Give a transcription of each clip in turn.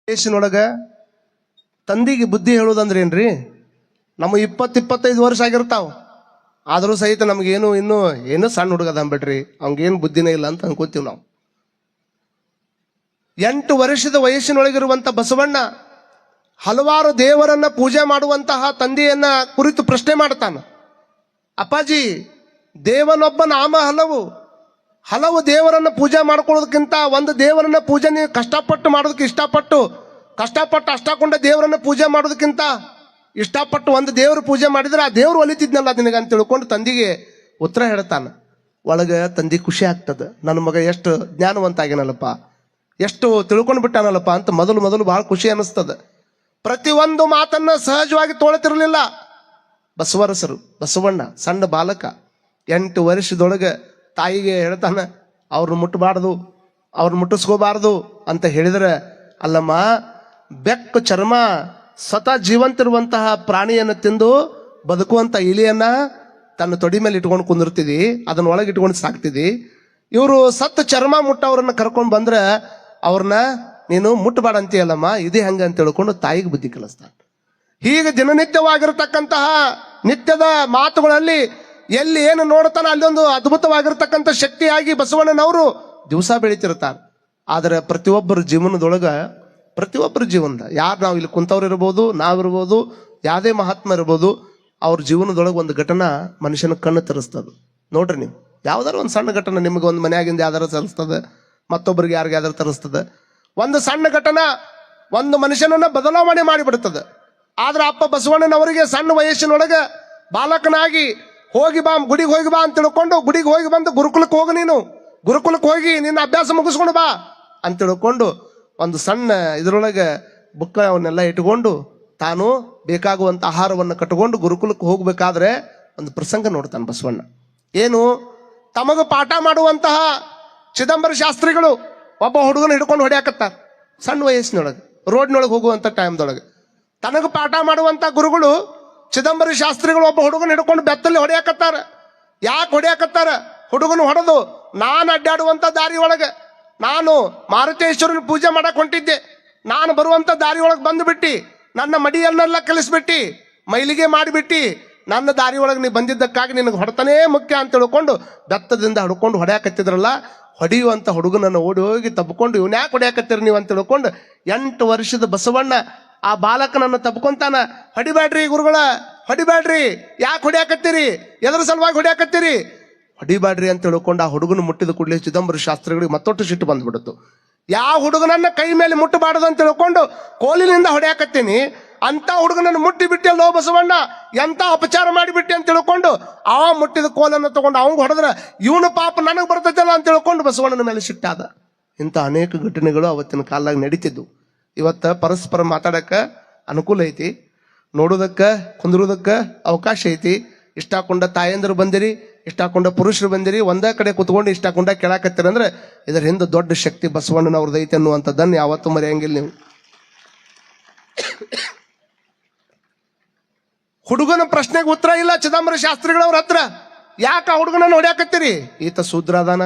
ದೇಶನೊಳಗ ತಂದಿಗೆ ಬುದ್ಧಿ ಹೇಳೋದಂದ್ರೆ ಏನ್ರಿ? ನಮ್ಮ 20-25 ವರ್ಷ ಆಗಿರ್ತಾವ, ಆದರೂ ಸಹಿತ ನಮಗೇನು ಇನ್ನೂ ಸಣ್ಣ ಹುಡುಗದ ಅಂಬಿಡ್ರಿ, ಅವ್ಗೇನು ಬುದ್ಧಿನೇ ಇಲ್ಲ ಅಂತ ಅನ್ಕೋತೀವಿ ನಾವು. 8 ವರ್ಷದ ವಯಸ್ಸಿನೊಳಗಿರುವಂತ ಬಸವಣ್ಣ ಹಲವಾರು ದೇವರನ್ನ ಪೂಜೆ ಮಾಡುವಂತಹ ತಂದೆಯನ್ನ ಕುರಿತು ಪ್ರಶ್ನೆ ಮಾಡ್ತಾನ. ಅಪ್ಪಾಜಿ, ದೇವನೊಬ್ಬ ನಾಮ ಹಲವು ದೇವರನ್ನ ಪೂಜೆ ಮಾಡ್ಕೊಳ್ಳೋದಕ್ಕಿಂತ ಒಂದು ದೇವರನ್ನ ಪೂಜೆ ನೀವು ಕಷ್ಟಪಟ್ಟು ಮಾಡೋದಕ್ಕೆ ಕಷ್ಟಪಟ್ಟು ಅಷ್ಟಕೊಂಡ ದೇವರನ್ನ ಪೂಜೆ ಮಾಡೋದಕ್ಕಿಂತ ಇಷ್ಟಪಟ್ಟು ಒಂದು ದೇವ್ರ ಪೂಜೆ ಮಾಡಿದ್ರೆ ಆ ದೇವ್ರು ಒಲಿತಿದ್ನಲ್ಲ ನಿನಗೆ ಅಂತ ತಿಳ್ಕೊಂಡು ತಂದಿಗೆ ಉತ್ತರ ಹೇಳ್ತಾನ. ಒಳಗೆ ತಂದಿ ಖುಷಿ ಆಗ್ತದೆ, ನನ್ನ ಮಗ ಎಷ್ಟು ಜ್ಞಾನವಂತ ಆಗ್ಯಾನಲ್ಲಪ್ಪ, ಎಷ್ಟು ತಿಳ್ಕೊಂಡು ಬಿಟ್ಟಾನಲ್ಲಪ್ಪ ಅಂತ ಮೊದಲು ಬಹಳ ಖುಷಿ ಅನಿಸ್ತದೆ. ಪ್ರತಿಯೊಂದು ಮಾತನ್ನ ಸಹಜವಾಗಿ ತೋಳತಿರ್ಲಿಲ್ಲ ಬಸವಣ್ಣ ಸಣ್ಣ ಬಾಲಕ 8 ವರ್ಷದೊಳಗೆ ತಾಯಿಗೆ ಹೇಳ್ತಾನೆ, ಅವ್ರನ್ನ ಮುಟ್ಟಬಾರ್ದು, ಅವ್ರನ್ನ ಮುಟ್ಟಿಸ್ಕೋಬಾರ್ದು ಅಂತ ಹೇಳಿದ್ರೆ, ಅಲ್ಲಮ್ಮ, ಬೆಕ್ಕು ಚರ್ಮ ಸ್ವತಃ ಜೀವಂತಿರುವಂತಹ ಪ್ರಾಣಿಯನ್ನು ತಿಂದು ಬದುಕುವಂತ ಇಲಿಯನ್ನ ತನ್ನ ತೊಡಿ ಮೇಲೆ ಇಟ್ಕೊಂಡು ಕುಂದಿರ್ತಿದಿ, ಅದನ್ನ ಒಳಗೆ ಇಟ್ಕೊಂಡು ಸಾಕ್ತಿದಿ. ಇವರು ಸತ್ತ ಚರ್ಮ ಮುಟ್ಟವ್ರನ್ನ ಕರ್ಕೊಂಡು ಬಂದ್ರೆ ಅವ್ರನ್ನ ನೀನು ಮುಟ್ಟಬೇಡ ಅಂತೀಯಲ್ಲಮ್ಮ, ಇದೇ ಹಂಗ ಅಂತ ತಿಳ್ಕೊಂಡು ತಾಯಿಗೆ ಬುದ್ಧಿ ಕಲಿಸ್ತಾನೆ. ಹೀಗೆ ದಿನನಿತ್ಯವಾಗಿರ್ತಕ್ಕಂತಹ ನಿತ್ಯದ ಮಾತುಗಳಲ್ಲಿ ಎಲ್ಲಿ ಏನು ನೋಡ್ತಾನ ಅಲ್ಲೊಂದು ಅದ್ಭುತವಾಗಿರ್ತಕ್ಕಂಥ ಶಕ್ತಿಯಾಗಿ ಬಸವಣ್ಣನವರು ದಿವಸ ಬೆಳೀತಿರ್ತಾರೆ. ಆದರೆ ಪ್ರತಿಯೊಬ್ಬರ ಜೀವನದ ಯಾರು ನಾವು ಇಲ್ಲಿ ಕುಂತವ್ರು ಇರ್ಬೋದು, ನಾವಿರ್ಬೋದು, ಯಾವುದೇ ಮಹಾತ್ಮ ಇರ್ಬೋದು, ಅವ್ರ ಜೀವನದೊಳಗೆ ಒಂದು ಘಟನಾ ಮನುಷ್ಯನ ಕಣ್ಣು ತರಿಸ್ತದೆ. ನೋಡ್ರಿ, ನೀವು ಯಾವ್ದಾರು ಒಂದು ಸಣ್ಣ ಘಟನೆ ನಿಮ್ಗೆ ಒಂದು ಮನೆಯಾಗಿಂದ ಯಾವ್ದಾರು ತರಿಸ್ತದೆ, ಮತ್ತೊಬ್ಬರಿಗೆ ಯಾರಿಗಾದ್ರೂ ತರಿಸ್ತದೆ. ಒಂದು ಸಣ್ಣ ಘಟನಾ ಒಂದು ಮನುಷ್ಯನನ್ನ ಬದಲಾವಣೆ ಮಾಡಿಬಿಡ್ತದೆ. ಆದ್ರೆ ಅಪ್ಪ ಬಸವಣ್ಣನವರಿಗೆ ಸಣ್ಣ ವಯಸ್ಸಿನೊಳಗೆ ಬಾಲಕನಾಗಿ ಹೋಗಿ ಬಾ, ಗುಡಿಗೆ ಹೋಗಿ ಬಾ ಅಂತ ತಿಳ್ಕೊಂಡು ಗುಡಿಗೆ ಹೋಗಿ ಬಂದು ಗುರುಕುಲಕ್ಕೆ ಹೋಗಿ, ನೀನು ಗುರುಕುಲಕ್ಕೆ ಹೋಗಿ ನಿನ್ನ ಅಭ್ಯಾಸ ಮುಗಿಸ್ಕೊಂಡು ಬಾ ಅಂತ ತಿಳ್ಕೊಂಡು ಒಂದು ಸಣ್ಣ ಇದರೊಳಗೆ ಬುಕ್ಕ ಅವನ್ನೆಲ್ಲ ಇಟ್ಕೊಂಡು ತಾನು ಬೇಕಾಗುವಂತ ಆಹಾರವನ್ನು ಕಟ್ಟಿಕೊಂಡು ಗುರುಕುಲಕ್ಕೆ ಹೋಗ್ಬೇಕಾದ್ರೆ ಒಂದು ಪ್ರಸಂಗ ನೋಡ್ತಾನೆ ಬಸವಣ್ಣ. ಏನು, ತಮಗ ಪಾಠ ಮಾಡುವಂತಹ ಚಿದಂಬರ ಶಾಸ್ತ್ರಿಗಳು ಒಬ್ಬ ಹುಡುಗನ ಹಿಡ್ಕೊಂಡು ಹೊಡೆಯಾಕತ್ತಾರ. ಸಣ್ಣ ವಯಸ್ಸಿನೊಳಗೆ ರೋಡ್ನೊಳಗೆ ಹೋಗುವಂತ ಟೈಮ್ದೊಳಗೆ ತನಗ ಪಾಠ ಮಾಡುವಂತ ಗುರುಗಳು ಚಿದಂಬರ ಶಾಸ್ತ್ರಿಗಳು ಒಬ್ಬ ಹುಡುಗನ ಹಿಡ್ಕೊಂಡು ಬೆತ್ತಲ್ಲಿ ಹೊಡೆಯಾಕತ್ತಾರ. ಯಾಕೆ ಹೊಡೆಯಾಕತ್ತಾರ? ಹುಡುಗನು ಹೊಡೆದು, ನಾನು ಅಡ್ಡಾಡುವಂತ ದಾರಿ ಒಳಗೆ ನಾನು ಮಾರುತೇಶ್ವರನ ಪೂಜೆ ಮಾಡಕ್ ಹೊಂಟಿದ್ದೆ, ನಾನು ಬರುವಂತ ದಾರಿ ಒಳಗೆ ಬಂದುಬಿಟ್ಟಿ ನನ್ನ ಮಡಿಯನ್ನೆಲ್ಲ ಕಲಿಸ್ಬಿಟ್ಟಿ, ಮೈಲಿಗೆ ಮಾಡಿಬಿಟ್ಟಿ, ನನ್ನ ದಾರಿ ಒಳಗೆ ನೀ ಬಂದಿದ್ದಕ್ಕಾಗಿ ನಿನಗೆ ಹೊಡೆತನೇ ಮುಖ್ಯ ಅಂತ ತಿಳ್ಕೊಂಡು ಬೆತ್ತದಿಂದ ಹಿಡ್ಕೊಂಡು ಹೊಡೆಯಾಕತ್ತಿದ್ರಲ್ಲ, ಹೊಡೆಯುವಂತ ಹುಡುಗನನ್ನು ಓಡಿ ಹೋಗಿ ತಬ್ಕೊಂಡು, ಇವನ್ಯಾಕೆ ಹೊಡೆಯಾಕತ್ತೀರಿ ನೀವು ಅಂತ ತಿಳ್ಕೊಂಡು 8 ವರ್ಷದ ಬಸವಣ್ಣ ಆ ಬಾಲಕನನ್ನು ತಬ್ಕೊಂತಾನ. ಹೊಡಿಬ್ಯಾಡ್ರಿ ಗುರುಗಳ, ಹೊಡಿಬ್ಯಾಡ್ರಿ, ಯಾಕೆ ಹೊಡೆಯಾಕತ್ತೀರಿ, ಎದ್ರ ಸಲುವಾಗಿ ಹೊಡೆಯಾಕತ್ತೀರಿ, ಹೊಡಿಬ್ಯಾಡ್ರಿ ಅಂತ ತಿಳ್ಕೊಂಡು ಆ ಹುಡುಗನ ಮುಟ್ಟಿದ ಕೂಡಲೇ ಚಿದಂಬರ ಶಾಸ್ತ್ರಿಗಳಿಗೆ ಮತ್ತೊಟ್ಟು ಸಿಟ್ಟು ಬಂದ್ಬಿಡುತ್ತು. ಯಾವ ಹುಡುಗನನ್ನ ಕೈ ಮೇಲೆ ಮುಟ್ಟಬಾರದು ಅಂತ ತಿಳ್ಕೊಂಡು ಕೋಲಿನಿಂದ ಹೊಡೆಯಾಕತ್ತೀನಿ, ಅಂತ ಹುಡುಗನನ್ನು ಮುಟ್ಟಿ ಬಿಟ್ಟಲ್ಲೋ ಬಸವಣ್ಣ, ಎಂತ ಅಪಚಾರ ಮಾಡಿಬಿಟ್ಟೆ ಅಂತ ತಿಳ್ಕೊಂಡು ಆ ಮುಟ್ಟಿದ ಕೋಲನ್ನು ತಗೊಂಡು ಅವಂಗ ಹೊಡೆದ್ರೆ ಇವನು ಪಾಪ ನನಗೆ ಬರ್ತೈತಲ್ಲ ಅಂತ ತಿಳ್ಕೊಂಡು ಬಸವಣ್ಣನ ಮೇಲೆ ಸಿಟ್ಟಾದ. ಇಂಥ ಅನೇಕ ಘಟನೆಗಳು ಅವತ್ತಿನ ಕಾಲದಾಗ ನಡೀತಿದ್ವು. ಇವತ್ತ ಪರಸ್ಪರ ಮಾತಾಡಕ್ಕ ಅನುಕೂಲ ಐತಿ, ನೋಡೋದಕ್ಕ ಕುಂದ್ರೋದಕ್ಕ ಅವಕಾಶ ಐತಿ. ಇಷ್ಟ ಹಾಕೊಂಡ ತಾಯಂದ್ರು ಬಂದಿರಿ, ಇಷ್ಟ ಹಾಕೊಂಡ ಪುರುಷರು ಬಂದಿರಿ, ಒಂದೇ ಕಡೆ ಕುತ್ಕೊಂಡು ಇಷ್ಟ ಹಾಕೊಂಡ ಕೇಳಾಕತ್ತೀರಂದ್ರೆ ಇದರ ಹಿಂದೆ ದೊಡ್ಡ ಶಕ್ತಿ ಬಸವಣ್ಣನವ್ರದ್ದು ಐತಿ ಅನ್ನುವಂಥದ್ದನ್ನು ಯಾವತ್ತೂ ಮರೆಯಂಗಿಲ್ಲ ನೀವು. ಹುಡುಗನ ಪ್ರಶ್ನೆಗೆ ಉತ್ತರ ಇಲ್ಲ ಚಿದಂಬರ ಶಾಸ್ತ್ರಿಗಳವ್ರ ಹತ್ರ. ಯಾಕೆ ಆ ಹುಡುಗನನ್ನು ಹೊಡ್ಯಾಕತ್ತೀರಿ? ಈತ ಶೂದ್ರ ಅದಾನ,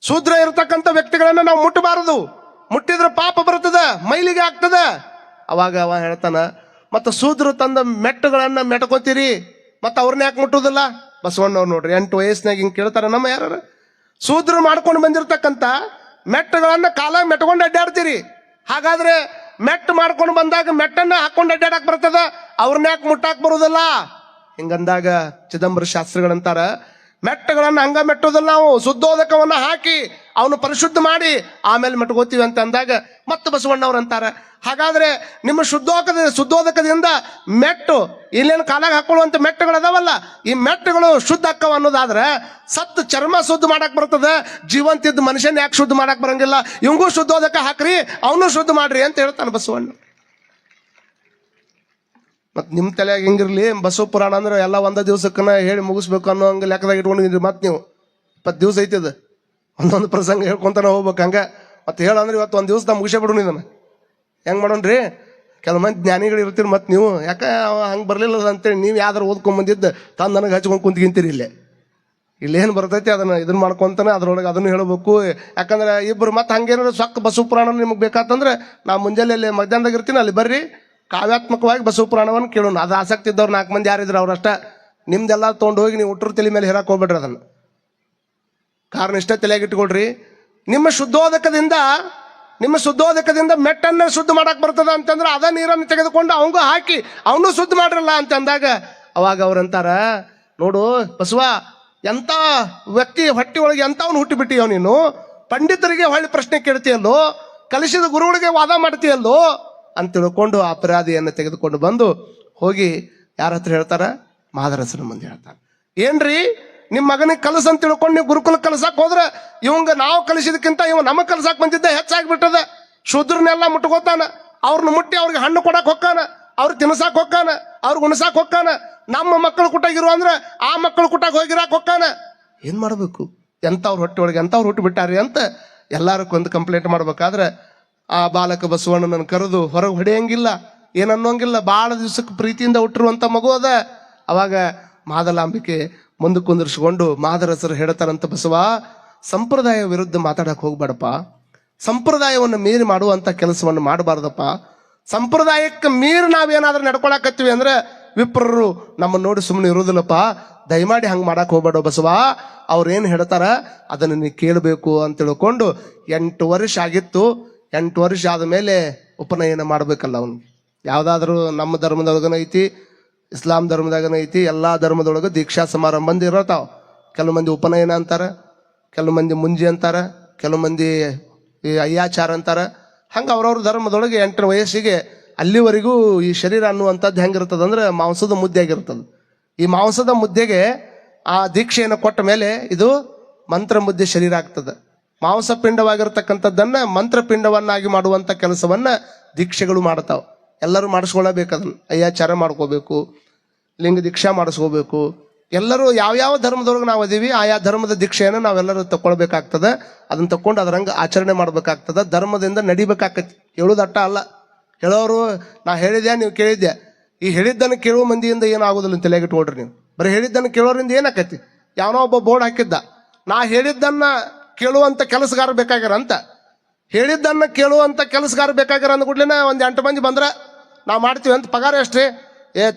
ಶೂದ್ರ ಇರತಕ್ಕಂಥ ವ್ಯಕ್ತಿಗಳನ್ನ ನಾವು ಮುಟ್ಟಬಾರದು, ಮುಟ್ಟಿದ್ರೆ ಪಾಪ ಬರ್ತದ, ಮೈಲಿಗೆ ಆಗ್ತದ. ಅವಾಗ ಅವ ಹೇಳ್ತಾನ, ಮತ್ತ ಶೂದ್ರ ತಂದ ಮೆಟ್ಟುಗಳನ್ನ ಮೆಟ್ಕೋತೀರಿ, ಮತ್ತ ಅವ್ರನ್ನ ಯಾಕೆ ಮುಟ್ಟುದಿಲ್ಲ? ಬಸವಣ್ಣವ್ರು ನೋಡ್ರಿ 8 ವಯಸ್ಸಿನಾಗ ಹಿಂಗ್ ಕೇಳ್ತಾರ. ನಮ್ಮ ಯಾರು ಶೂದ್ರ ಮಾಡ್ಕೊಂಡು ಬಂದಿರತಕ್ಕಂತ ಮೆಟ್ಟುಗಳನ್ನ ಕಾಲಾಗ ಮೆಟ್ಕೊಂಡು ಅಡ್ಡಾಡ್ತೀರಿ, ಹಾಗಾದ್ರೆ ಮೆಟ್ಟು ಮಾಡ್ಕೊಂಡು ಬಂದಾಗ ಮೆಟ್ಟನ್ನ ಹಾಕೊಂಡು ಅಡ್ಡಾಡಕ್ ಬರ್ತದ, ಅವ್ರನ್ನ ಯಾಕೆ ಮುಟ್ಟಾಕ್ ಬರುದಿಲ್ಲ? ಹಿಂಗಂದಾಗ ಚಿದಂಬರ ಶಾಸ್ತ್ರಿಗಳಂತಾರ, ಮೆಟ್ಟಗಳನ್ನ ಹಂಗ ಮೆಟ್ಟೋದಿಲ್ಲ, ನಾವು ಶುದ್ಧೋದಕವನ್ನ ಹಾಕಿ ಅವನು ಪರಿಶುದ್ಧ ಮಾಡಿ ಆಮೇಲೆ ಮೆಟ್ಕೋತೀವಿ ಅಂತ ಅಂದಾಗ ಮತ್ತೆ ಬಸವಣ್ಣವ್ರು ಅಂತಾರ, ಹಾಗಾದ್ರೆ ನಿಮ್ಮ ಶುದ್ಧೋದಕದಿಂದ ಮೆಟ್ಟು ಇಲ್ಲೇನು ಕಾಲಾಗ ಹಾಕೊಳ್ಳುವಂತ ಮೆಟ್ಟುಗಳು ಅದಾವಲ್ಲ, ಈ ಮೆಟ್ಟುಗಳು ಶುದ್ಧ ಅಕ್ಕವ ಅನ್ನೋದಾದ್ರೆ ಸತ್ತು ಚರ್ಮ ಶುದ್ಧ ಮಾಡಕ್ ಬರ್ತದ, ಜೀವಂತಿದ್ದ ಮನುಷ್ಯನ ಯಾಕೆ ಶುದ್ಧ ಮಾಡಕ್ ಬರಂಗಿಲ್ಲ? ಇವಂಗೂ ಶುದ್ಧೋದಕ ಹಾಕ್ರಿ, ಅವನು ಶುದ್ಧ ಮಾಡ್ರಿ ಅಂತ ಹೇಳ್ತಾನೆ ಬಸವಣ್ಣ. ಮತ್ ನಿಮ್ ತಲೆಯಾಗ ಹೆಂಗಿರ್ಲಿ, ಬಸವ ಪುರಾಣ ಅಂದ್ರೆ ಎಲ್ಲ ಒಂದ ದಿವ್ಸಕ್ಕನ ಹೇಳಿ ಮುಗಿಸ್ಬೇಕು ಅನ್ನೋ ಹಂಗ ಲೆಕ್ಕದಾಗ ಇಟ್ಕೊಂಡಿದ್ರಿ. ಮತ್ ನೀವು 20 ದಿವಸ ಐತಿದ ಒಂದೊಂದು ಪ್ರಸಂಗ ಹೇಳ್ಕೊಂತಾನೆ ಹೋಗ್ಬೇಕು ಹಂಗ. ಮತ್ತೆ ಹೇಳಂದ್ರೆ ಇವತ್ತು ಒಂದ್ ದಿವಸ ನಾ ಮುಗಿಸೇ ಬಿಡು ಇದನ್ನ. ಹೆಂಗ್ ಮಾಡೋಣ್ರಿ? ಕೆಲವು ಮಂದಿ ಜ್ಞಾನಿಗಳು ಇರ್ತೀರಿ, ಮತ್ತೆ ನೀವು ಯಾಕೆ ಹಂಗೆ ಬರ್ಲಿಲ್ಲ ಅಂತೇಳಿ ನೀವು ಯಾವ್ದಾರು ಓದ್ಕೊಂಡ್ ಬಂದಿದ್ದು ತಂದು ನನಗೆ ಹಚ್ಕೊಂಡು ಕುಂತ್ಕಿಂತೀರಿ ಇಲ್ಲೇ. ಇಲ್ಲೇನು ಬರ್ತೈತಿ ಅದನ್ನ ಇದನ್ನ ಮಾಡ್ಕೊಂತಾನೆ ಅದ್ರೊಳಗೆ ಅದನ್ನು ಹೇಳಬೇಕು. ಯಾಕಂದ್ರೆ ಇಬ್ಬರು ಮತ್ತೆ ಹಂಗೇನಾದ್ರು ಸೊಕ್ಕ ಬಸವ ಪುರಾಣ ನಿಮ್ಗೆ ಬೇಕಾತಂದ್ರೆ ನಾ ಮುಂಜಾನೆ ಅಲ್ಲಿ ಮಧ್ಯಾಹ್ನದಾಗ ಇರ್ತೀನಿ, ಅಲ್ಲಿ ಬರ್ರಿ ಕಾವ್ಯಾತ್ಮಕವಾಗಿ ಬಸವ ಪುರಾಣವನ್ನು ಕೇಳೋಣ. ಅದು ಆಸಕ್ತಿ ಇದ್ದವ್ರು 4 ಮಂದಿ ಯಾರಿದ್ರು ಅವ್ರಷ್ಟ. ನಿಮ್ದೆಲ್ಲ ತೊಗೊಂಡು ಹೋಗಿ ನೀವು ಹುಟ್ಟರ ತಲೆ ಮೇಲೆ ಹೇರಕ್ಕೆ ಹೋಗ್ಬೇಡ್ರಿ. ಅದನ್ನು ಕಾರಣ ಇಷ್ಟ ತಲೆಯಾಗಿಟ್ಕೊಳ್ರಿ. ನಿಮ್ಮ ಶುದ್ಧೋದಕದಿಂದ ಮೆಟ್ಟನ್ನ ಶುದ್ಧ ಮಾಡಕ್ ಬರ್ತದ ಅಂತಂದ್ರೆ ಅದ ನೀರನ್ನು ತೆಗೆದುಕೊಂಡು ಅವಂಗೂ ಹಾಕಿ ಅವನು ಶುದ್ಧ ಮಾಡ್ರಲ್ಲ ಅಂತ ಅಂದಾಗ ಅವಾಗ ಅವ್ರಂತಾರ, ನೋಡು ಬಸವ, ಎಂತ ವ್ಯಕ್ತಿ ಹೊಟ್ಟಿ ಒಳಗೆ ಎಂತವನು ಹುಟ್ಟಿಬಿಟ್ಟಿಯೋ ನೀನು. ಪಂಡಿತರಿಗೆ ಹೊಳ್ಳಿ ಪ್ರಶ್ನೆ ಕೇಳ್ತೀಯಲ್ಲೋ, ಕಲಿಸಿದ ಗುರುಗಳಿಗೆ ವಾದ ಮಾಡ್ತೀಯಲ್ಲೋ ಅಂತ ತಿಳ್ಕೊಂಡು ಅಪರಾಧಿಯನ್ನು ತೆಗೆದುಕೊಂಡು ಬಂದು ಹೋಗಿ ಯಾರ ಹತ್ರ ಹೇಳ್ತಾರ? ಮಾದರಸನ ಮುಂದೆ ಹೇಳ್ತಾರೆ. ಏನ್ರಿ ನಿಮ್ಮ ಮಗನಿಗೆ ಕಲಸ ಅಂತ ತಿಳ್ಕೊಂಡು ನೀವು ಗುರುಕುಲ ಕಲಸಕ್ ಹೋದ್ರೆ ಇವಂಗ ನಾವು ಕಲಿಸಿದಕ್ಕಿಂತ ಇವ ನಮಗ್ ಕಲಸಕ್ ಬಂದಿದ್ದ ಹೆಚ್ಚಾಗ್ಬಿಟ್ಟದ. ಶೂದ್ರನೆಲ್ಲ ಮುಟ್ಕೋತಾನ, ಅವ್ರನ್ನ ಮುಟ್ಟಿ ಅವ್ರಿಗೆ ಹಣ್ಣು ಕೊಡಕ್ ಹೊಕ್ಕಾನ, ಅವ್ರಿಗೆ ತಿನ್ಸಾಕ್ ಹೊಕ್ಕಾನ, ಅವ್ರಿಗೆ ಉಣಸಾಕ್ ಹೊಕ್ಕಾನ. ನಮ್ಮ ಮಕ್ಕಳು ಕುಟ್ಟಾಗಿರುವ ಅಂದ್ರೆ ಆ ಮಕ್ಕಳು ಕುಟ್ಟಾಗ ಹೋಗಿರಾಕ್ ಹೊಕ್ಕಾನ. ಏನ್ ಮಾಡ್ಬೇಕು? ಎಂತವ್ರ ಹೊಟ್ಟೆ ಒಳಗೆ ಎಂತವ್ರು ಹುಟ್ಟು ಬಿಟ್ಟಾರಿ ಅಂತ ಎಲ್ಲಾರಕ್ಕೂ ಒಂದು ಕಂಪ್ಲೇಂಟ್ ಮಾಡ್ಬೇಕಾದ್ರೆ ಆ ಬಾಲಕ ಬಸವಣ್ಣನ ಕರೆದು ಹೊರಗೆ ಹೊಡೆಯಂಗಿಲ್ಲ, ಏನನ್ನೋಂಗಿಲ್ಲ. ಬಹಳ ದಿವ್ಸಕ್ಕೆ ಪ್ರೀತಿಯಿಂದ ಹುಟ್ಟಿರುವಂತ ಮಗು ಅದ. ಅವಾಗ ಮಾದಲಾಂಬಿಕೆ ಮುಂದೆ ಕುಂದಿರ್ಸ್ಕೊಂಡು ಮಾದರಸರು ಹೇಳ್ತಾರಂತ, ಬಸವ, ಸಂಪ್ರದಾಯ ವಿರುದ್ಧ ಮಾತಾಡಕ್ ಹೋಗ್ಬೇಡಪ್ಪ, ಸಂಪ್ರದಾಯವನ್ನು ಮೀರಿ ಮಾಡುವಂತ ಕೆಲಸವನ್ನು ಮಾಡಬಾರ್ದಪ್ಪ. ಸಂಪ್ರದಾಯಕ್ಕೆ ಮೀರಿ ನಾವೇನಾದ್ರೂ ನಡ್ಕೊಳಕತ್ತೀವಿ ಅಂದ್ರೆ ವಿಪ್ರರು ನಮ್ಮನ್ನು ನೋಡಿ ಸುಮ್ಮನೆ ಇರುವುದಿಲ್ಲಪ್ಪ. ದಯಮಾಡಿ ಹಂಗೆ ಮಾಡಕ್ ಹೋಗ್ಬೇಡ ಬಸವ, ಅವ್ರೇನು ಹೇಳ್ತಾರ ಅದನ್ನು ನೀ ಕೇಳಬೇಕು ಅಂತ ತಿಳ್ಕೊಂಡು 8 ವರ್ಷ ಆಗಿತ್ತು. 8 ವರ್ಷ ಆದಮೇಲೆ ಉಪನಯನ ಮಾಡ್ಬೇಕಲ್ಲ ಅವ್ನಿಗೆ. ಯಾವುದಾದ್ರೂ ನಮ್ಮ ಧರ್ಮದೊಳಗನ ಐತಿ, ಇಸ್ಲಾಂ ಧರ್ಮದಾಗನ ಐತಿ, ಎಲ್ಲಾ ಧರ್ಮದೊಳಗೆ ದೀಕ್ಷಾ ಸಮಾರಂಭ ಇರತಾವ. ಕೆಲವು ಮಂದಿ ಉಪನಯನ ಅಂತಾರ, ಕೆಲವು ಮಂದಿ ಮುಂಜಿ ಅಂತಾರ, ಕೆಲವು ಮಂದಿ ಅಯ್ಯಾಚಾರ ಅಂತಾರ. ಹಂಗೆ ಅವ್ರವ್ರ ಧರ್ಮದೊಳಗೆ 8ರ ವಯಸ್ಸಿಗೆ ಅಲ್ಲಿವರೆಗೂ ಈ ಶರೀರ ಅನ್ನುವಂಥದ್ದು ಹೆಂಗಿರ್ತದಂದ್ರೆ ಮಾಂಸದ ಮುದ್ದೆ ಆಗಿರ್ತದೆ. ಈ ಮಾಂಸದ ಮುದ್ದೆಗೆ ಆ ದೀಕ್ಷೆಯನ್ನು ಕೊಟ್ಟ ಮೇಲೆ ಇದು ಮಂತ್ರ ಮುದ್ದೆ ಶರೀರ ಆಗ್ತದೆ. ಮಾಂಸ ಪಿಂಡವಾಗಿರ್ತಕ್ಕಂಥದ್ದನ್ನ ಮಂತ್ರಪಿಂಡವನ್ನಾಗಿ ಮಾಡುವಂಥ ಕೆಲಸವನ್ನ ದೀಕ್ಷೆಗಳು ಮಾಡ್ತಾವ. ಎಲ್ಲರೂ ಮಾಡಿಸ್ಕೊಳ್ಳಬೇಕದನ್ನ. ಅಯ್ಯಾಚಾರ ಮಾಡ್ಕೋಬೇಕು, ಲಿಂಗ ದೀಕ್ಷಾ ಮಾಡಿಸ್ಕೋಬೇಕು. ಎಲ್ಲರೂ ಯಾವ್ಯಾವ ಧರ್ಮದೊಳಗೆ ನಾವು ಅದೀವಿ ಆಯಾ ಧರ್ಮದ ದೀಕ್ಷೆಯನ್ನು ನಾವೆಲ್ಲರೂ ತಗೊಳ್ಬೇಕಾಗ್ತದೆ. ಅದನ್ನ ತಕೊಂಡು ಅದರಂಗ ಆಚರಣೆ ಮಾಡ್ಬೇಕಾಗ್ತದೆ. ಧರ್ಮದಿಂದ ನಡಿಬೇಕಾಕತಿ. ಹೇಳೋದಟ್ಟ ಅಲ್ಲ. ಹೇಳೋರು ನಾ ಹೇಳಿದ್ಯಾ ನೀವು ಕೇಳಿದ್ಯಾ, ಈ ಹೇಳಿದ್ದನ್ನು ಕೇಳುವ ಮಂದಿಯಿಂದ ಏನಾಗೋದಿಲ್ಲ ಅಂತ ತಲೆಗಿಟ್ಕೊಳ್ರಿ ನೀವು. ಬರೀ ಹೇಳಿದ್ದನ್ನು ಕೇಳೋರಿಂದ ಏನಾಕತಿ? ಯಾವನೋ ಒಬ್ಬ ಬೋರ್ಡ್ ಹಾಕಿದ್ದ, ನಾ ಹೇಳಿದ್ದನ್ನ ಕೇಳುವಂತ ಕೆಲಸಗಾರ ಬೇಕಾಗ್ಯಾರ ಅಂತ. ಹೇಳಿದ್ದನ್ನ ಕೇಳುವಂತ ಕೆಲಸಗಾರ ಬೇಕಾಗ್ಯಾರ ಅಂದ್ಬಿಡ್ಲಿನ ಒಂದ್ 8 ಮಂದಿ ಬಂದ್ರ ನಾವು ಮಾಡ್ತೀವಿ ಅಂತ. ಪಗಾರ ಎಷ್ಟ್ರಿ?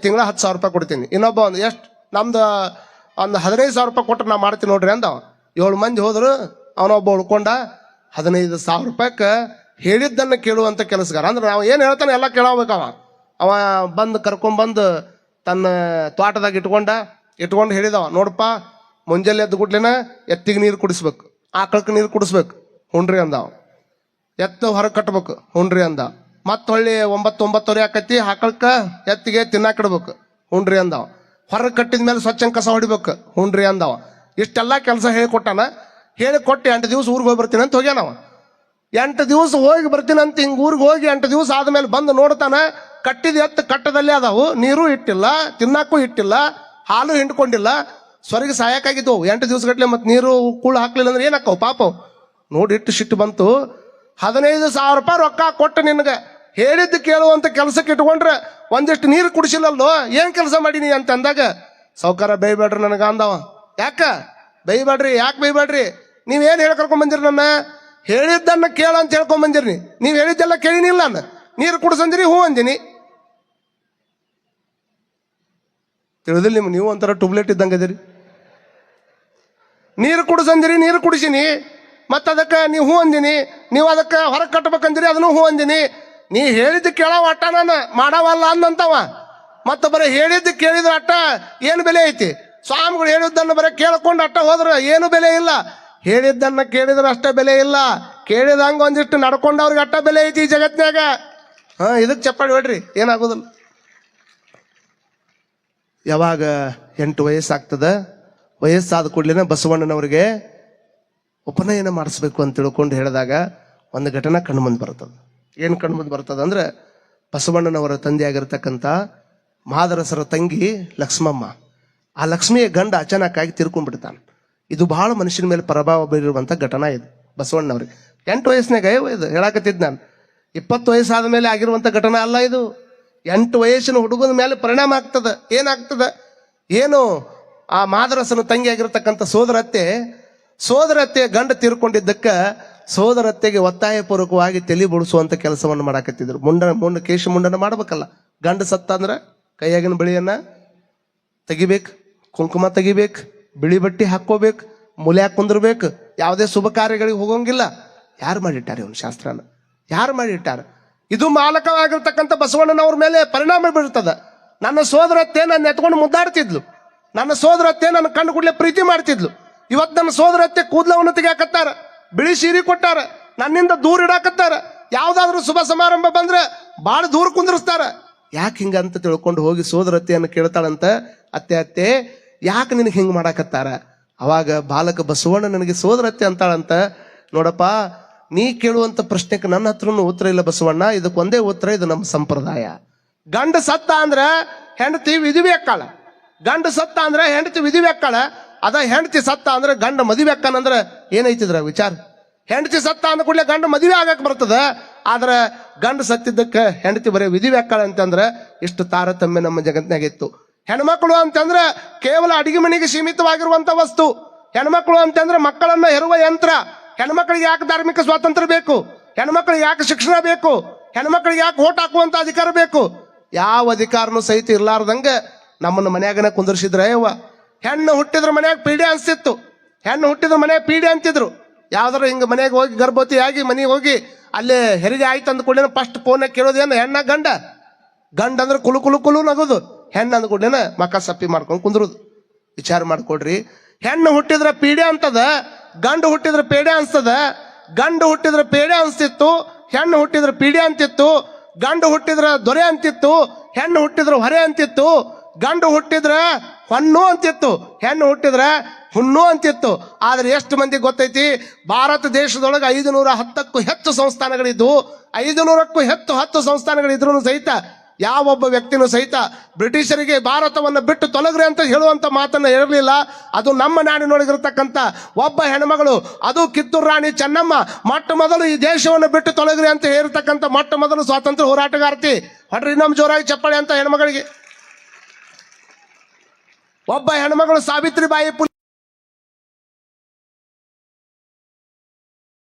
ತಿಂಗಳ 10,000 ರೂಪಾಯಿ ಕೊಡ್ತೀನಿ. ಇನ್ನೊಬ್ಬ ಒಂದು ಎಷ್ಟು ನಮ್ದು ಒಂದು 15,000 ರೂಪಾಯಿ ಕೊಟ್ಟರೆ ನಾ ಮಾಡ್ತೀನಿ ನೋಡ್ರಿ ಅಂದ. 7 ಮಂದಿ ಹೋದ್ರು, ಅವನೊಬ್ಬ ಉಳ್ಕೊಂಡ 15,000 ರೂಪಾಯಿಗೆ ಹೇಳಿದ್ದನ್ನ ಕೇಳುವಂತ ಕೆಲಸಗಾರ. ಅಂದ್ರೆ ನಾವು ಏನು ಹೇಳ್ತಾನೆ ಎಲ್ಲ ಕೇಳಬೇಕವ. ಅವ ಬಂದು ಕರ್ಕೊಂಡ್ಬಂದು ತನ್ನ ತೋಟದಾಗ ಇಟ್ಕೊಂಡು ಹೇಳಿದವ, ನೋಡಪ್ಪ, ಮುಂಜಾನೆ ಎದ್ದು ಗುಡ್ಲಿನ ಎತ್ತಿಗೆ ನೀರು ಕುಡಿಸ್ಬೇಕು, ಆಕಳಕ್ಕೆ ನೀರು ಕುಡಿಸ್ಬೇಕು, ಹುಣ್ರಿ ಅಂದವ. ಎತ್ತು ಹೊರಗೆ ಕಟ್ಬೇಕು, ಹುಣ್ರಿ ಅಂದ. ಮತ್ತೆ ಹೊಳ್ಳಿ 9-9:30 ಆಕತಿ, ಆಕಳಕ್ಕ ಎತ್ತಿಗೆ ತಿನ್ನಾಕಿಡ್ಬೇಕು, ಹುಣ್ರಿ ಅಂದವ. ಹೊರಗೆ ಕಟ್ಟಿದ ಮೇಲೆ ಸ್ವಚ್ಛಂಗೆ ಕಸ ಹೊಡಿಬೇಕು, ಹುಣ್ರಿ ಅಂದವ. ಇಷ್ಟೆಲ್ಲ ಕೆಲಸ ಹೇಳಿಕೊಟ್ಟಾನ. ಹೇಳಿಕೊಟ್ಟು 8 ದಿವಸ ಊರಿಗೆ ಹೋಗಿ ಬರ್ತೀನಿ ಅಂತ ಹೋಗ್ಯಾನವ. 8 ದಿವಸ ಹೋಗಿ ಬರ್ತೀನಿ ಅಂತ ಹಿಂಗೆ ಊರಿಗೆ ಹೋಗಿ 8 ದಿವಸ ಆದ್ಮೇಲೆ ಬಂದು ನೋಡ್ತಾನ, ಕಟ್ಟಿದ ಎತ್ತು ಕಟ್ಟದಲ್ಲೇ ಅದಾವು, ನೀರು ಇಟ್ಟಿಲ್ಲ, ತಿನ್ನಾಕು ಇಟ್ಟಿಲ್ಲ, ಹಾಲು ಹಿಂಡ್ಕೊಂಡಿಲ್ಲ, ಸ್ವರ್ಗ ಸಾಯಕಾಗಿದ್ದವು 8 ದಿವಸ ಗಟ್ಲೆ. ಮತ್ತೆ ನೀರು ಕೂಳು ಹಾಕ್ಲಿಲ್ಲ ಅಂದ್ರೆ ಏನಾಕ್ಕವು ಪಾಪ. ನೋಡಿ ಇಟ್ಟು ಸಿಟ್ಟು ಬಂತು. 15,000 ರೂಪಾಯಿ ರೊಕ್ಕ ಕೊಟ್ಟು ನಿನಗೆ ಹೇಳಿದ್ದು ಕೇಳುವಂತ ಕೆಲಸಕ್ಕೆ ಇಟ್ಕೊಂಡ್ರೆ ಒಂದಿಷ್ಟು ನೀರು ಕುಡಿಸಿಲ್ಲಲ್ಲೋ, ಏನ್ ಕೆಲಸ ಮಾಡೀನಿ ಅಂತ ಅಂದಾಗ, ಸಾವ್ಕಾರ ಬೈಬೇಡ್ರಿ ನನಗ ಅಂದವ. ಯಾಕ ಬೈಬೇಡ್ರಿ? ಯಾಕೆ ಬೈಬೇಡ್ರಿ? ನೀವೇನ್ ಹೇಳ್ಕರ್ಕೊಂಡ್ ಬಂದಿರಿ? ನನ್ನ ಹೇಳಿದ್ದನ್ನ ಕೇಳ ಅಂತ ಹೇಳ್ಕೊಂಡ್ ಬಂದಿರಿ. ನೀವ್ ಹೇಳಿದ್ದೆಲ್ಲ ಕೇಳಿನಿಲ್ಲ, ನಾನು ನೀರು ಕುಡಿಸಂದಿರಿ, ಹೂ ಅಂದಿನಿ. ತಿಳಿದಿಲ್ಲ ನಿಮ್ಗೆ? ನೀವು ಒಂಥರ ಟ್ಯೂಬ್ಲೆಟ್ ಇದ್ದಂಗೆ ಅದೀರಿ. ನೀರು ಕುಡಿಸಂದಿರಿ, ನೀರು ಕುಡಿಸಿನಿ, ಮತ್ತೆ ಅದಕ್ಕೆ ನೀವು ಹೂ ಅಂದಿನಿ. ನೀವು ಅದಕ್ಕೆ ಹೊರಗೆ ಕಟ್ಬೇಕಂದಿರಿ, ಅದನ್ನು ಹೂ ಅಂದಿನಿ. ನೀ ಹೇಳಿದ್ದು ಕೇಳವ ಅಟ್ಟ ನಾನು ಮಾಡವಲ್ಲ ಅಂದಂತವ. ಮತ್ತೆ ಬರೀ ಹೇಳಿದ್ದು ಕೇಳಿದ್ರೆ ಅಟ್ಟ ಏನು ಬೆಲೆ ಐತಿ? ಸ್ವಾಮಿಗಳು ಹೇಳಿದ್ದನ್ನು ಬರೀ ಕೇಳ್ಕೊಂಡು ಅಟ್ಟ ಹೋದ್ರೆ ಏನು ಬೆಲೆ ಇಲ್ಲ. ಹೇಳಿದ್ದನ್ನ ಕೇಳಿದ್ರೆ ಅಷ್ಟೇ ಬೆಲೆ ಇಲ್ಲ, ಕೇಳಿದಂಗ ಒಂದಿಷ್ಟು ನಡ್ಕೊಂಡವ್ರಿಗೆ ಅಟ್ಟ ಬೆಲೆ ಐತಿ ಈ ಜಗತ್ನ್ಯಾಗ. ಇದಕ್ಕೆ ಚಪ್ಪಾಳಿ ಹೊಡ್ರಿ, ಏನಾಗೋದಿಲ್ಲ. ಯಾವಾಗ 8 ವಯಸ್ಸಾಗ್ತದ, ವಯಸ್ಸಾದ ಕೂಡಲಿನ ಬಸವಣ್ಣನವ್ರಿಗೆ ಉಪನಯನ ಮಾಡಿಸ್ಬೇಕು ಅಂತ ತಿಳ್ಕೊಂಡು ಹೇಳಿದಾಗ ಒಂದು ಘಟನೆ ಕಣ್ಮುಂದೆ ಬರ್ತದೆ. ಏನು ಕಣ್ಮುಂದೆ ಬರ್ತದೆ ಅಂದ್ರೆ, ಬಸವಣ್ಣನವರ ತಂದೆಯಾಗಿರ್ತಕ್ಕಂಥ ಮಾದರಸರ ತಂಗಿ ಲಕ್ಷ್ಮಮ್ಮ, ಆ ಲಕ್ಷ್ಮಿಯ ಗಂಡ ಅಚಾನಕ್ಕಾಗಿ ತೀರ್ಕೊಂಡ್ಬಿಡ್ತಾನೆ. ಇದು ಬಹಳ ಮನುಷ್ಯನ ಮೇಲೆ ಪ್ರಭಾವ ಬೀರಿರುವಂಥ ಘಟನಾ ಇದು ಬಸವಣ್ಣವ್ರಿಗೆ. 8 ವಯಸ್ಸಿನಾಗ ಇದು ಹೇಳಾಕತ್ತಿದ್ ನಾನು. 20 ವಯಸ್ಸಾದ ಮೇಲೆ ಆಗಿರುವಂಥ ಘಟನಾ ಅಲ್ಲ ಇದು. 8 ವಯಸ್ಸಿನ ಹುಡುಗನ ಮೇಲೆ ಪರಿಣಾಮ ಆಗ್ತದೆ. ಏನಾಗ್ತದೆ? ಏನು ಆ ಮಾದರಸನ ತಂಗಿಯಾಗಿರ್ತಕ್ಕಂಥ ಸೋದರತ್ತೆ ಗಂಡ ತೀರ್ಕೊಂಡಿದ್ದಕ್ಕ ಸೋದರತ್ತೆಗೆ ಒತ್ತಾಯಪೂರ್ವಕವಾಗಿ ತಲೆ ಬಡಿಸುವಂತ ಕೆಲಸವನ್ನು ಮಾಡಾಕತ್ತಿದ್ರು. ಕೇಶ ಮುಂಡನ ಮಾಡ್ಬೇಕಲ್ಲ. ಗಂಡ ಸತ್ತ ಅಂದ್ರ ಕೈಯಾಗಿನ ಬಿಳಿಯನ್ನ ತೆಗಿಬೇಕು, ಕುಂಕುಮ ತೆಗಿಬೇಕು, ಬಿಳಿ ಬಟ್ಟೆ ಹಾಕೋಬೇಕು, ಮುಲ್ಯಾಕ್ ಕುಂದಿರ್ಬೇಕು, ಯಾವುದೇ ಶುಭ ಕಾರ್ಯಗಳಿಗೆ ಹೋಗೋಂಗಿಲ್ಲ. ಯಾರು ಮಾಡಿಟ್ಟಾರ ಇವನು ಶಾಸ್ತ್ರನ? ಯಾರು ಮಾಡಿಟ್ಟಾರ? ಇದು ಮಾಲಕವಾಗಿರ್ತಕ್ಕಂಥ ಬಸವಣ್ಣನವ್ರ ಮೇಲೆ ಪರಿಣಾಮ ಬೀಳ್ತದ. ನನ್ನ ಸೋದರತ್ತೆ ನನ್ನ ಎತ್ಕೊಂಡು ಮುದ್ದಾಡ್ತಿದ್ಲು, ನನ್ನ ಸೋದರತ್ತೆ ನನ್ನ ಕಣ್ಣು ಕೂಡಲೇ ಪ್ರೀತಿ ಮಾಡ್ತಿದ್ಲು. ಇವತ್ತು ನನ್ನ ಸೋದರತ್ತೆ ಕೂದಲವನ್ನು ತೆಗಿಯಾಕತ್ತಾರ, ಬಿಳಿ ಸೀರೆ ಕೊಟ್ಟಾರ, ನನ್ನಿಂದ ದೂರ ಇಡಾಕತ್ತಾರ. ಯಾವ್ದಾದ್ರು ಶುಭ ಸಮಾರಂಭ ಬಂದ್ರೆ ಬಾಳ ದೂರ ಕುಂದಿರಿಸ್ತಾರ. ಯಾಕೆ ಹಿಂಗಂತ ತಿಳ್ಕೊಂಡು ಹೋಗಿ ಸೋದರತ್ತೆಯನ್ನು ಕೇಳ್ತಾಳಂತ, ಅತ್ತೆ ಯಾಕೆ ನಿನಗೆ ಹಿಂಗೆ ಮಾಡಾಕತ್ತಾರ? ಅವಾಗ ಬಾಲಕ ಬಸವಣ್ಣ ನನಗೆ ಸೋದರತ್ತೆ ಅಂತಾಳಂತ. ನೋಡಪ್ಪ, ನೀ ಕೇಳುವಂತ ಪ್ರಶ್ನೆಗೆ ನನ್ನ ಹತ್ರನೂ ಉತ್ತರ ಇಲ್ಲ ಬಸವಣ್ಣ. ಇದಕ್ಕೊಂದೇ ಉತ್ತರ, ಇದು ನಮ್ಮ ಸಂಪ್ರದಾಯ. ಗಂಡ ಸತ್ತ ಅಂದ್ರ ಹೆಂಡತಿ ವಿಧಿವಿ ಅಕ್ಕಾಳ, ಗಂಡ ಸತ್ತ ಅಂದ್ರ ಹೆಂಡತಿ ವಿಧಿವಿ ಅಕ್ಕಾಳ. ಅದ ಹೆಂಡತಿ ಸತ್ತ ಅಂದ್ರೆ ಗಂಡ ಮದುವೆ ಅಕ್ಕನಂದ್ರ ಏನೈತಿದ್ರ ವಿಚಾರ? ಹೆಂಡತಿ ಸತ್ತ ಅಂದ ಕೂಡಲೇ ಗಂಡ ಮದುವೆ ಆಗಕ್ ಬರ್ತದ. ಆದ್ರ ಗಂಡ ಸತ್ತಿದ್ದಕ್ಕೆ ಹೆಂಡತಿ ಬರೀ ವಿಧಿವಿ ಅಕ್ಕಾಳ ಅಂತಂದ್ರ ಎಷ್ಟು ತಾರತಮ್ಯ ನಮ್ಮ ಜಗತ್ನಾಗಿತ್ತು. ಹೆಣ್ಮಕ್ಳು ಅಂತಂದ್ರ ಕೇವಲ ಅಡಿಗೆ ಮನೆಗೆ ಸೀಮಿತವಾಗಿರುವಂತ ವಸ್ತು. ಹೆಣ್ಮಕ್ಳು ಅಂತಂದ್ರೆ ಮಕ್ಕಳನ್ನ ಹೆರುವ ಯಂತ್ರ. ಹೆಣ್ಮಕ್ಳಿಗೆ ಯಾಕೆ ಧಾರ್ಮಿಕ ಸ್ವಾತಂತ್ರ್ಯ ಬೇಕು? ಹೆಣ್ಮಕ್ಳಿಗೆ ಯಾಕೆ ಶಿಕ್ಷಣ ಬೇಕು? ಹೆಣ್ಮಕ್ಳಿಗೆ ಯಾಕೆ ಓಟ್ ಹಾಕುವಂತ ಅಧಿಕಾರ ಬೇಕು? ಯಾವ ಅಧಿಕಾರನೂ ಸಹಿತ ಇರ್ಲಾರ್ದಂಗ ನಮ್ಮನ್ನ ಮನ್ಯಾಗನ ಕುಂದರ್ಸಿದ್ರ. ಹೆಣ್ಣು ಹುಟ್ಟಿದ್ರ ಮನ್ಯಾಗ ಪೀಡೆ ಅನ್ಸ್ತಿತ್ತು. ಹೆಣ್ಣು ಹುಟ್ಟಿದ್ರ ಮನ್ಯಾಗ ಪೀಡೆ ಅಂತಿದ್ರು. ಯಾವ್ದಾರು ಹಿಂಗ ಮನೆಗೆ ಹೋಗಿ ಗರ್ಭವತಿ ಆಗಿ ಮನೆಗೆ ಹೋಗಿ ಅಲ್ಲೇ ಹೆರಿಗೆ ಆಯ್ತು ಅಂದ ಕೂಡಲೇನ ಫಸ್ಟ್ ಫೋನ್ ಕೇಳೋದೇನು ಹೆಣ್ಣ ಗಂಡ? ಗಂಡ ಅಂದ್ರೆ ಕುಲು ಕುಲು ಕುಲು ನಗೋದು, ಹೆಣ್ಣು ಅಂದ ಕೂಡಲೇನ ಮಕ್ಕ ಸಪ್ಪಿ ಮಾಡ್ಕೊಂಡು ಕುಂದ್ರುದು. ವಿಚಾರ ಮಾಡ್ಕೊಡ್ರಿ. ಹೆಣ್ಣು ಹುಟ್ಟಿದ್ರ ಪೀಡೆ ಅಂತದ, ಗಂಡು ಹುಟ್ಟಿದ್ರ ಪೇಡೆ ಅನ್ಸ್ತದ. ಗಂಡು ಹುಟ್ಟಿದ್ರ ಪೇಡೆ ಅನ್ಸ್ತಿತ್ತು, ಹೆಣ್ಣು ಹುಟ್ಟಿದ್ರ ಪೀಡೆ ಅಂತಿತ್ತು. ಗಂಡು ಹುಟ್ಟಿದ್ರ ದೊರೆ ಅಂತಿತ್ತು, ಹೆಣ್ಣು ಹುಟ್ಟಿದ್ರ ಹೊರೆ ಅಂತಿತ್ತು. ಗಂಡು ಹುಟ್ಟಿದ್ರ ಹೊನ್ನು ಅಂತಿತ್ತು, ಹೆಣ್ಣು ಹುಟ್ಟಿದ್ರ ಹುಣ್ಣು ಅಂತಿತ್ತು. ಆದ್ರೆ ಎಷ್ಟು ಮಂದಿ ಗೊತ್ತೈತಿ? ಭಾರತ ದೇಶದೊಳಗೆ 510ಕ್ಕೂ ಹೆಚ್ಚು ಸಂಸ್ಥಾನಗಳಿದ್ದು, 500ಕ್ಕೂ ಹೆಚ್ಚು ಸಂಸ್ಥಾನಗಳಿದ್ರು ಸಹಿತ ಯಾವೊಬ್ಬ ವ್ಯಕ್ತಿನೂ ಸಹಿತ ಬ್ರಿಟಿಷರಿಗೆ ಭಾರತವನ್ನು ಬಿಟ್ಟು ತೊಲಗ್ರಿ ಅಂತ ಹೇಳುವಂತ ಮಾತನ್ನ ಇರಲಿಲ್ಲ. ಅದು ನಮ್ಮ ನಾಡಿನೊಳಗಿರ್ತಕ್ಕಂಥ ಒಬ್ಬ ಹೆಣ್ಮಗಳು, ಅದು ಕಿತ್ತೂರು ರಾಣಿ ಚೆನ್ನಮ್ಮ ಮೊಟ್ಟ ಮೊದಲು ಈ ದೇಶವನ್ನು ಬಿಟ್ಟು ತೊಲಗ್ರಿ ಅಂತ ಹೇಳಿರ್ತಕ್ಕಂಥ ಮೊಟ್ಟ ಮೊದಲು ಸ್ವಾತಂತ್ರ್ಯ ಹೋರಾಟಗಾರ್ತಿ. ಹೊಡ್ರಿ ನಮ್ಮ ಜೋರಾಗಿ ಚಪ್ಪಾಳೆ ಅಂತ ಹೆಣ್ಮಗಳಿಗೆ. ಒಬ್ಬ ಹೆಣ್ಮಗಳು ಸಾವಿತ್ರಿಬಾಯಿ